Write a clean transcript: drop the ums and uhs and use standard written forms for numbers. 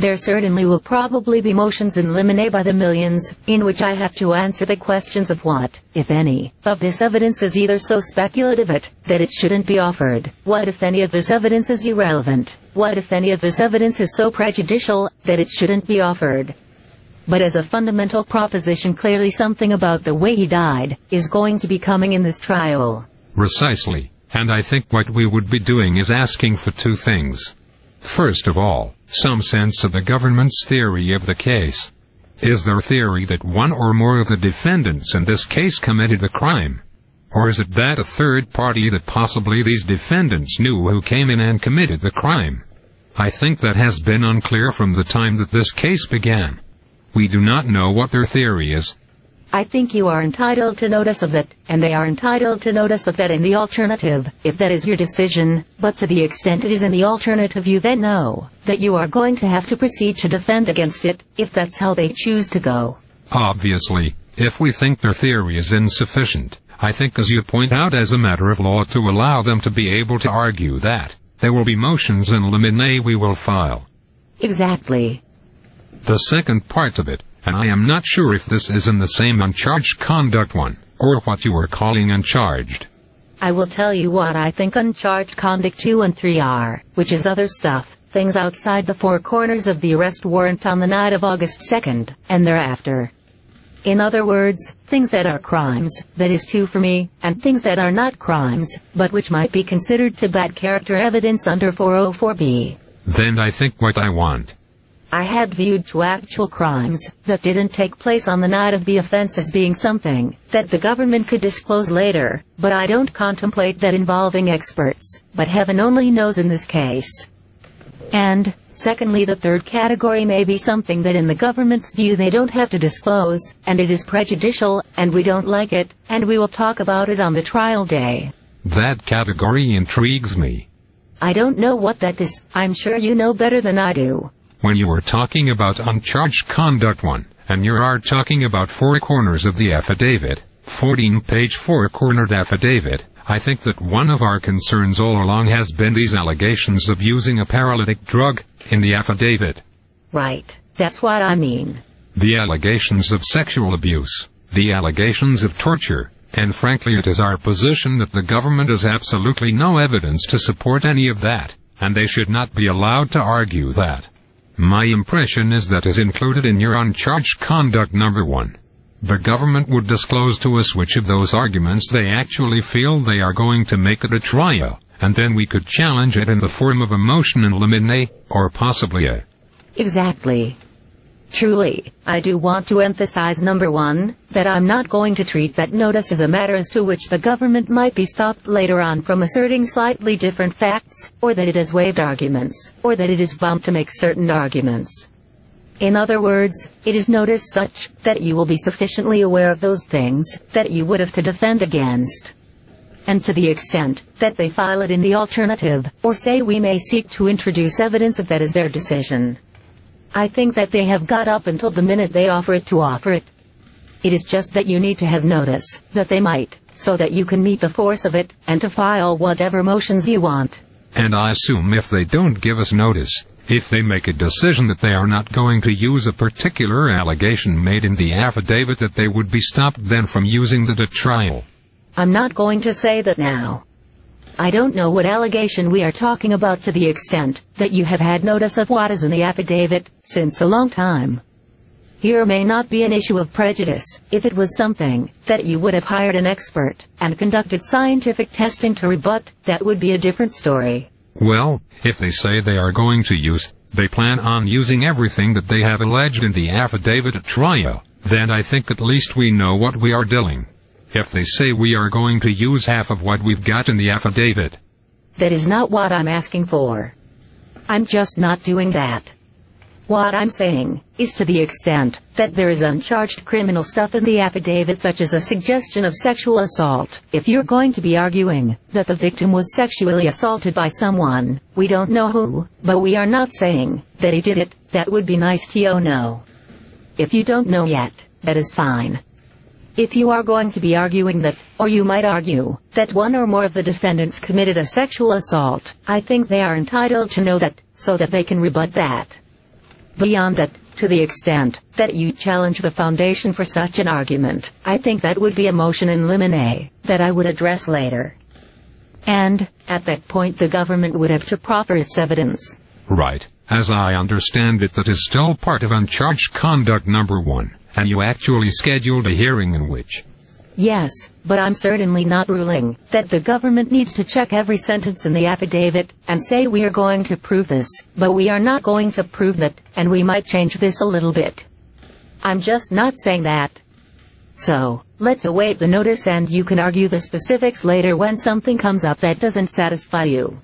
There certainly will probably be motions in limine by the millions, in which I have to answer the questions of what, if any, of this evidence is either so speculative that it shouldn't be offered, what if any of this evidence is irrelevant, what if any of this evidence is so prejudicial that it shouldn't be offered. But as a fundamental proposition, clearly something about the way he died is going to be coming in this trial. Precisely, and I think what we would be doing is asking for two things. First of all, some sense of the government's theory of the case. Is their theory that one or more of the defendants in this case committed the crime? Or is it that a third party that possibly these defendants knew who came in and committed the crime? I think that has been unclear from the time that this case began. We do not know what their theory is. I think you are entitled to notice of that, and they are entitled to notice of that in the alternative, if that is your decision, but to the extent it is in the alternative, you then know that you are going to have to proceed to defend against it, if that's how they choose to go. Obviously, if we think their theory is insufficient, I think, as you point out, as a matter of law, to allow them to be able to argue that, there will be motions in limine we will file. Exactly. The second part of it, and I am not sure if this is in the same uncharged conduct one, or what you are calling uncharged. I will tell you what I think uncharged conduct 2 and 3 are, which is other stuff, things outside the four corners of the arrest warrant on the night of August 2nd, and thereafter. In other words, things that are crimes, that is 2 for me, and things that are not crimes, but which might be considered to bad character evidence under 404B. Then I think what I want. I had viewed 2 actual crimes that didn't take place on the night of the offense as being something that the government could disclose later, but I don't contemplate that involving experts, but heaven only knows in this case. And, secondly, the third category may be something that in the government's view they don't have to disclose, and it is prejudicial, and we don't like it, and we will talk about it on the trial day. That category intrigues me. I don't know what that is. I'm sure you know better than I do. When you were talking about uncharged conduct 1, and you are talking about 4 corners of the affidavit, 14-page 4-cornered affidavit, I think that one of our concerns all along has been these allegations of using a paralytic drug in the affidavit. Right, that's what I mean. The allegations of sexual abuse, the allegations of torture, and frankly it is our position that the government has absolutely no evidence to support any of that, and they should not be allowed to argue that. My impression is that is included in your uncharged conduct number 1. The government would disclose to us which of those arguments they actually feel they are going to make at a trial, and then we could challenge it in the form of a motion in limine, or possibly a... Exactly. Truly, I do want to emphasize number 1, that I'm not going to treat that notice as a matter as to which the government might be stopped later on from asserting slightly different facts, or that it has waived arguments, or that it is bound to make certain arguments. In other words, it is notice such that you will be sufficiently aware of those things that you would have to defend against. And to the extent that they file it in the alternative, or say we may seek to introduce evidence of that as their decision, I think that they have got up until the minute they offer it to offer it. It is just that you need to have notice that they might, so that you can meet the force of it, and to file whatever motions you want. And I assume if they don't give us notice, if they make a decision that they are not going to use a particular allegation made in the affidavit, that they would be stopped then from using that at trial. I'm not going to say that now. I don't know what allegation we are talking about to the extent that you have had notice of what is in the affidavit since a long time. Here may not be an issue of prejudice. If it was something that you would have hired an expert and conducted scientific testing to rebut, that would be a different story. Well, if they say they are going to use, they plan on using everything that they have alleged in the affidavit at trial, then I think at least we know what we are doing. If they say we are going to use half of what we've got in the affidavit. That is not what I'm asking for. I'm just not doing that. What I'm saying is to the extent that there is uncharged criminal stuff in the affidavit, such as a suggestion of sexual assault, if you're going to be arguing that the victim was sexually assaulted by someone, we don't know who, but we are not saying that he did it, that would be nice to know. If you don't know yet, that is fine. If you are going to be arguing that, or you might argue, that one or more of the defendants committed a sexual assault, I think they are entitled to know that, so that they can rebut that. Beyond that, to the extent that you challenge the foundation for such an argument, I think that would be a motion in limine that I would address later. And, at that point the government would have to proffer its evidence. Right. As I understand it, that is still part of uncharged conduct number 1, and you actually scheduled a hearing in which... Yes, but I'm certainly not ruling that the government needs to check every sentence in the affidavit and say we are going to prove this, but we are not going to prove that, and we might change this a little bit. I'm just not saying that. So, let's await the notice and you can argue the specifics later when something comes up that doesn't satisfy you.